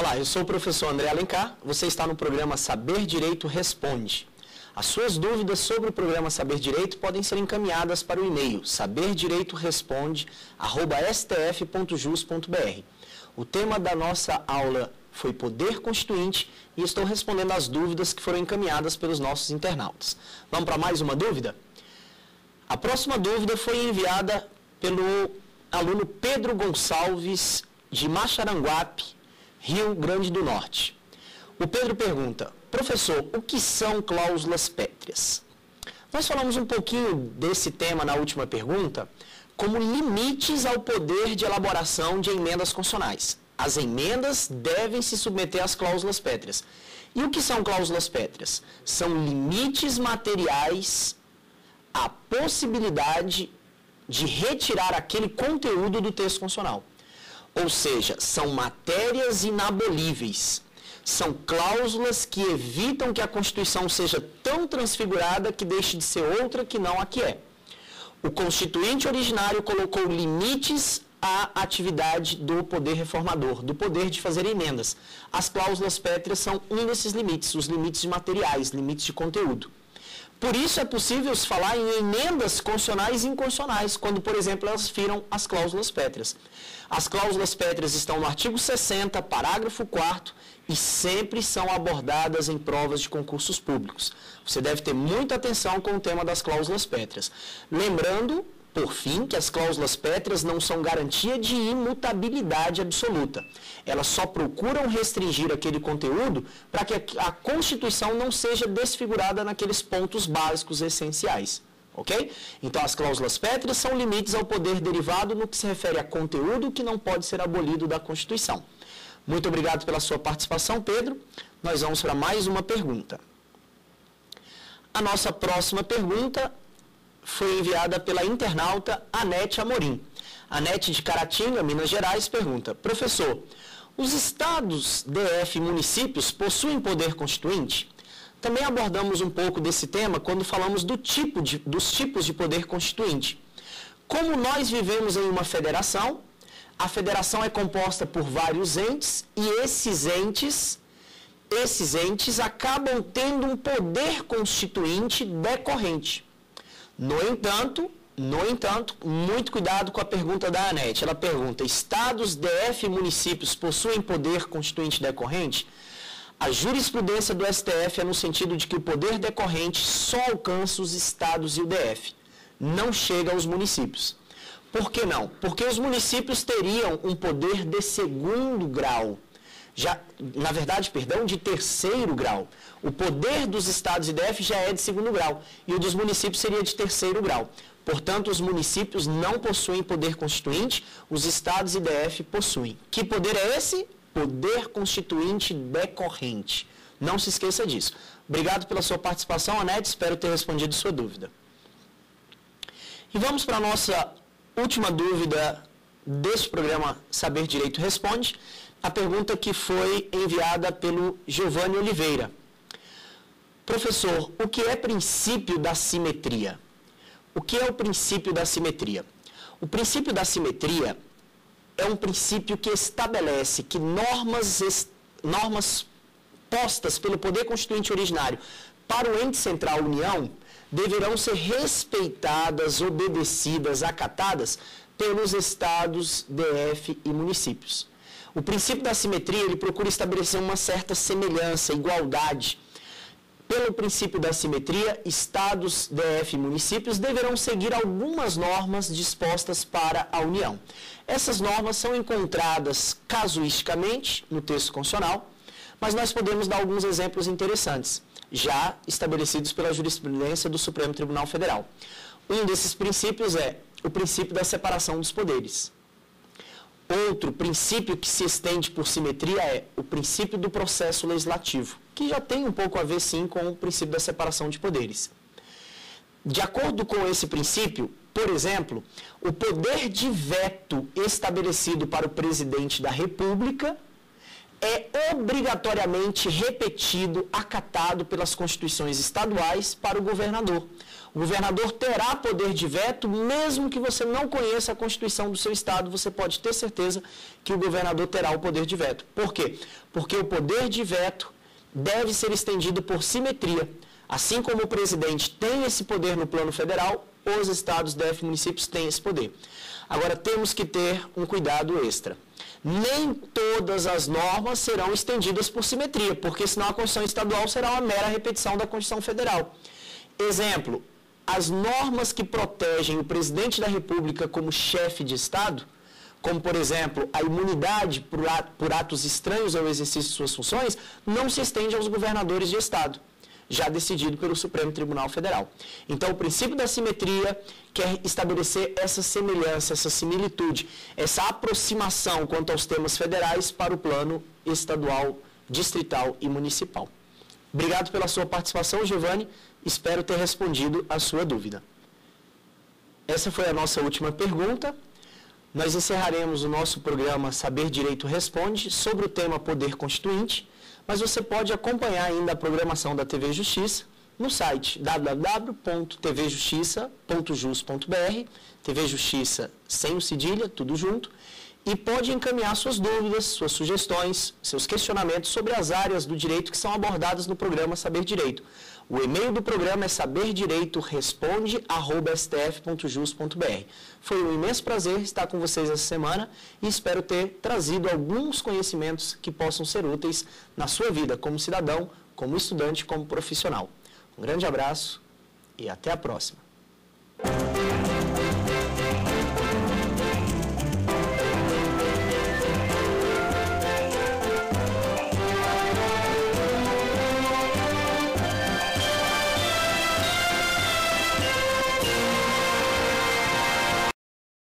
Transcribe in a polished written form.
Olá, eu sou o professor André Alencar, você está no programa Saber Direito Responde. As suas dúvidas sobre o programa Saber Direito podem ser encaminhadas para o e-mail saberdireitoresponde@stf.jus.br. O tema da nossa aula foi Poder Constituinte e estou respondendo às dúvidas que foram encaminhadas pelos nossos internautas. Vamos para mais uma dúvida? A próxima dúvida foi enviada pelo aluno Pedro Gonçalves, de Macharanguape, Rio Grande do Norte. O Pedro pergunta: professor, o que são cláusulas pétreas? Nós falamos um pouquinho desse tema na última pergunta, como limites ao poder de elaboração de emendas constitucionais. As emendas devem se submeter às cláusulas pétreas. E o que são cláusulas pétreas? São limites materiais à possibilidade de retirar aquele conteúdo do texto constitucional. Ou seja, são matérias inabolíveis. São cláusulas que evitam que a Constituição seja tão transfigurada que deixe de ser outra que não a que é. O Constituinte originário colocou limites à atividade do poder reformador, do poder de fazer emendas. As cláusulas pétreas são um desses limites, os limites materiais, limites de conteúdo. Por isso é possível se falar em emendas constitucionais e inconstitucionais, quando, por exemplo, elas firam as cláusulas pétreas. As cláusulas pétreas estão no artigo 60, parágrafo 4º, e sempre são abordadas em provas de concursos públicos. Você deve ter muita atenção com o tema das cláusulas pétreas. Lembrando, por fim, que as cláusulas pétreas não são garantia de imutabilidade absoluta. Elas só procuram restringir aquele conteúdo para que a Constituição não seja desfigurada naqueles pontos básicos essenciais. Ok? Então, as cláusulas pétreas são limites ao poder derivado no que se refere a conteúdo que não pode ser abolido da Constituição. Muito obrigado pela sua participação, Pedro. Nós vamos para mais uma pergunta. A nossa próxima pergunta foi enviada pela internauta Anete Amorim. Anete de Caratinga, Minas Gerais, pergunta: professor, os estados, DF e municípios possuem poder constituinte? Também abordamos um pouco desse tema quando falamos dos tipos de poder constituinte. Como nós vivemos em uma federação, a federação é composta por vários entes e esses entes acabam tendo um poder constituinte decorrente. No entanto, muito cuidado com a pergunta da Anete. Ela pergunta: estados, DF e municípios possuem poder constituinte decorrente? A jurisprudência do STF é no sentido de que o poder decorrente só alcança os estados e o DF, não chega aos municípios. Por que não? Porque os municípios teriam um poder de segundo grau, de terceiro grau. O poder dos estados e DF já é de segundo grau e o dos municípios seria de terceiro grau. Portanto, os municípios não possuem poder constituinte, os estados e DF possuem. Que poder é esse? Poder constituinte decorrente. Não se esqueça disso. Obrigado pela sua participação, Anete. Espero ter respondido sua dúvida. E vamos para a nossa última dúvida deste programa Saber Direito Responde. A pergunta que foi enviada pelo Giovanni Oliveira. Professor, o que é princípio da simetria? O que é o princípio da simetria? O princípio da simetria é um princípio que estabelece que normas postas pelo poder constituinte originário para o ente central União deverão ser respeitadas, obedecidas, acatadas pelos estados, DF e municípios. O princípio da simetria, ele procura estabelecer uma certa semelhança, igualdade. Pelo princípio da simetria, estados, DF e municípios deverão seguir algumas normas dispostas para a União. Essas normas são encontradas casuisticamente no texto constitucional, mas nós podemos dar alguns exemplos interessantes, já estabelecidos pela jurisprudência do Supremo Tribunal Federal. Um desses princípios é o princípio da separação dos poderes. Outro princípio que se estende por simetria é o princípio do processo legislativo, que já tem um pouco a ver, sim, com o princípio da separação de poderes. De acordo com esse princípio, por exemplo, o poder de veto estabelecido para o presidente da República é obrigatoriamente repetido, acatado pelas constituições estaduais para o governador. O governador terá poder de veto, mesmo que você não conheça a Constituição do seu estado, você pode ter certeza que o governador terá o poder de veto. Por quê? Porque o poder de veto deve ser estendido por simetria. Assim como o presidente tem esse poder no plano federal, os estados, DF e municípios têm esse poder. Agora, temos que ter um cuidado extra. Nem todas as normas serão estendidas por simetria, porque senão a Constituição estadual será uma mera repetição da Constituição federal. Exemplo, as normas que protegem o presidente da República como chefe de Estado, como, por exemplo, a imunidade por atos estranhos ao exercício de suas funções, não se estende aos governadores de Estado, já decidido pelo Supremo Tribunal Federal. Então, o princípio da simetria quer estabelecer essa semelhança, essa similitude, essa aproximação quanto aos temas federais para o plano estadual, distrital e municipal. Obrigado pela sua participação, Giovanni. Espero ter respondido a sua dúvida. Essa foi a nossa última pergunta. Nós encerraremos o nosso programa Saber Direito Responde sobre o tema Poder Constituinte, mas você pode acompanhar ainda a programação da TV Justiça no site www.tvjustiça.jus.br, TV Justiça sem o cedilha, tudo junto, e pode encaminhar suas dúvidas, suas sugestões, seus questionamentos sobre as áreas do direito que são abordadas no programa Saber Direito. O e-mail do programa é saberdireitoresponde@stf.jus.br. Foi um imenso prazer estar com vocês essa semana e espero ter trazido alguns conhecimentos que possam ser úteis na sua vida como cidadão, como estudante, como profissional. Um grande abraço e até a próxima.